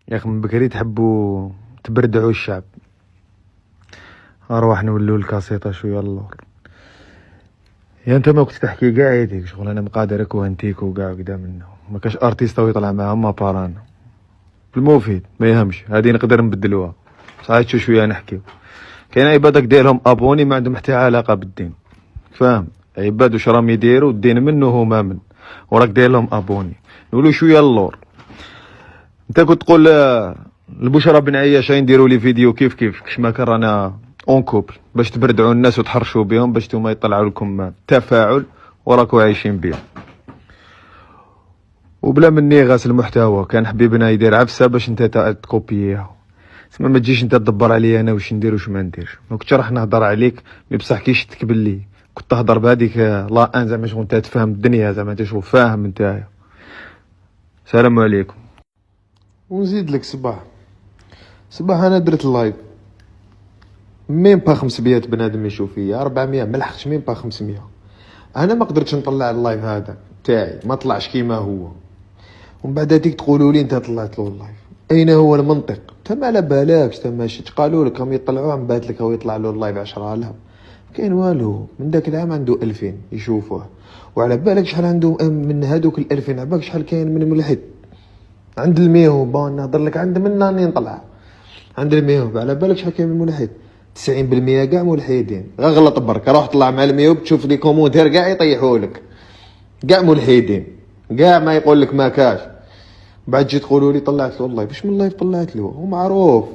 يا اخي من بكري تحبوا تبردعوا الشعب. اروح نولوا الكاسيطه شويه اللور. يا انت ما كنت تحكي كاع يديك شغل انا مقادرك وهنتيك وكاع قدام منه ما كاش ارتيست ويطلع معاهم ما بارانا بالمفيد ما يهمش هذه نقدر نبدلوها صحيح شويه نحكيو. كاين عبادك ديالهم ابوني ما عندهم حتى علاقه بالدين فاهم. عباد واش راهم يديروا الدين منه هما من وراك داير لهم ابوني نقولوا شويه اللور. انت كنت تقول البشرى بن عياش نديروا لي فيديو كيف كما كان رانا اون كوبل باش تبردعوا الناس وتحرشوا بهم باش نتوما يطلعوا لكم تفاعل وراكم عايشين بهم. وبلا مني غاس المحتوى كان حبيبنا يدير عفسه باش انت تكوبييها. تسمى ما تجيش انت تدبر عليا انا واش ندير واش ما نديرش. ما كنتش راح نهضر عليك مي بصح كي شتك باللي كنت تهضر بهذيك لا ان زعما شغل انت تفهم الدنيا زعما انت شغل فاهم نتايا. السلام عليكم. ونزيد لك صباح انا درت اللايف ميم با 500 بنادم يشوف فيا 400 ما لحقتش ميم با 500. انا ما قدرتش نطلع اللايف هذا تاعي ما طلعش كيما هو. ومن بعد هذيك تقولوا لي انت طلعت له اللايف اين هو المنطق؟ انت ما على بالكش انت ماشي قالوا لك هم يطلعوه من بعد لك هو يطلع له اللايف 10,000 كاين والو. من ذاك العام عنده 2000 يشوفوه وعلى بالك شحال عنده من هذوك ال2000 على بالك شحال كاين من ملحد عند الميهوب نهضر لك عند من راني نطلع عند الميهوب على بالك شحال كاين من ملحد 90% كاع ملحدين. غير غلط برك روح طلع مع الميهوب تشوف لي كومونتير كاع يطيحوا لك كاع ملحدين كاع ما يقول لك ما كاش. بعد جيت تقولوا لي طلعت له اللايف واش من اللايف طلعت له هو معروف.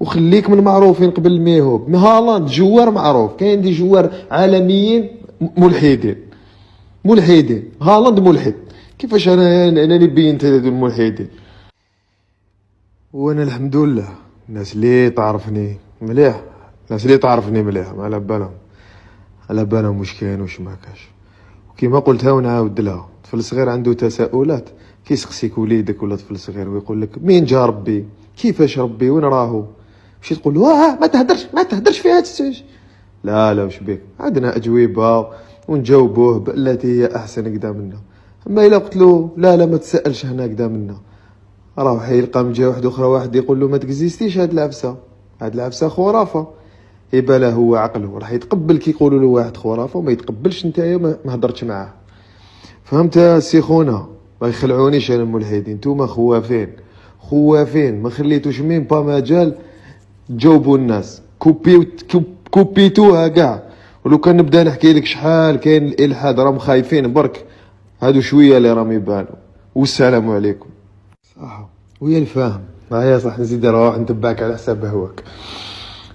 وخليك من معروفين قبل الميهوب. هالاند جوار معروف كاين دي جوار عالميين ملحدين هالاند ملحد كيفاش انا اللي بينت هذو الملحدين. وانا الحمد لله الناس اللي تعرفني مليح ما على بالهم واش كاين واش ما كاش. وكيما قلتها ونعاود لها طفل صغير عنده تساؤلات كيسقسيك وليدك ولا طفل صغير ويقول لك مين جا ربي كيفاش ربي وين راهو مشي تقول له ما تهدرش في هذا السج. لا واش بيك عندنا اجوبه ونجاوبوه بالتي هي احسن قدام منا. اما الا قلت له لا ما تسالش هنا قدام منا راه حيلقى من جهه واحده اخرى واحد يقول له ما تكزيستيش هاد العفسه خرافه. يبقى له هو عقله راح يتقبل كي يقولوا له واحد خرافه وما يتقبلش نتايا ما هضرتش معاه. فهمت السي خونا ما يخلعونيش انا الملحدين نتوما خوافين ما خليتوش مين با مجال تجاوبوا الناس كوبيتوها كاع. ولو كان نبدا نحكي لك شحال كاين الالحاد راهم خايفين برك هادو شويه اللي راهم يبانوا. والسلام عليكم. صح ويا الفهم معايا صح نزيد نروح نتبعك على حساب هواك.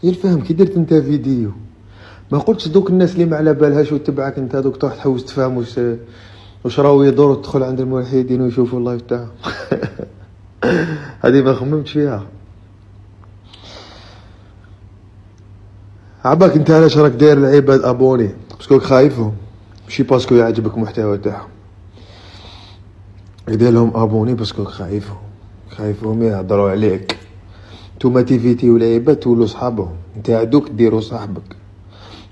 يا الفهم كي درت انت فيديو ما قلتش دوك الناس اللي ما على بالهاش وتبعك انت دوك تروح تحوس تفهم واش راهو يدور وتدخل عند الملحدين ويشوفوا اللايف تاعهم. هذه ما خممتش فيها. عباك انت علاش راك داير العباد ابوني باسكو خايفهم ماشي باسكو يعجبك المحتوى تاعهم. يدير لهم ابوني باسكو خايفهم يهضروا عليك. نتوما تيفيتيو العباد تولوا صحابهم انت عدوك ديروا صاحبك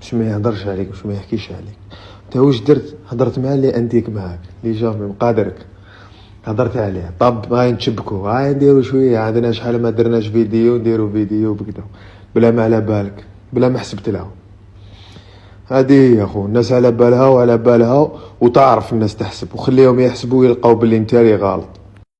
باش ما يهضرش عليك باش ما يحكيش عليك. انت واش درت هضرت مع اللي انتيك معاك اللي جا من قادرك هضرت عليه طب غادي نتشبكوا غادي نديروا شويه عندنا شحال ما درناش فيديو نديروا فيديو بكذا بلا ما على بالك بلا ما حسبت لها. هذه يا خو الناس على بالها وتعرف الناس تحسب وخليهم يحسبوا ويلقاو باللي انت اللي غلط.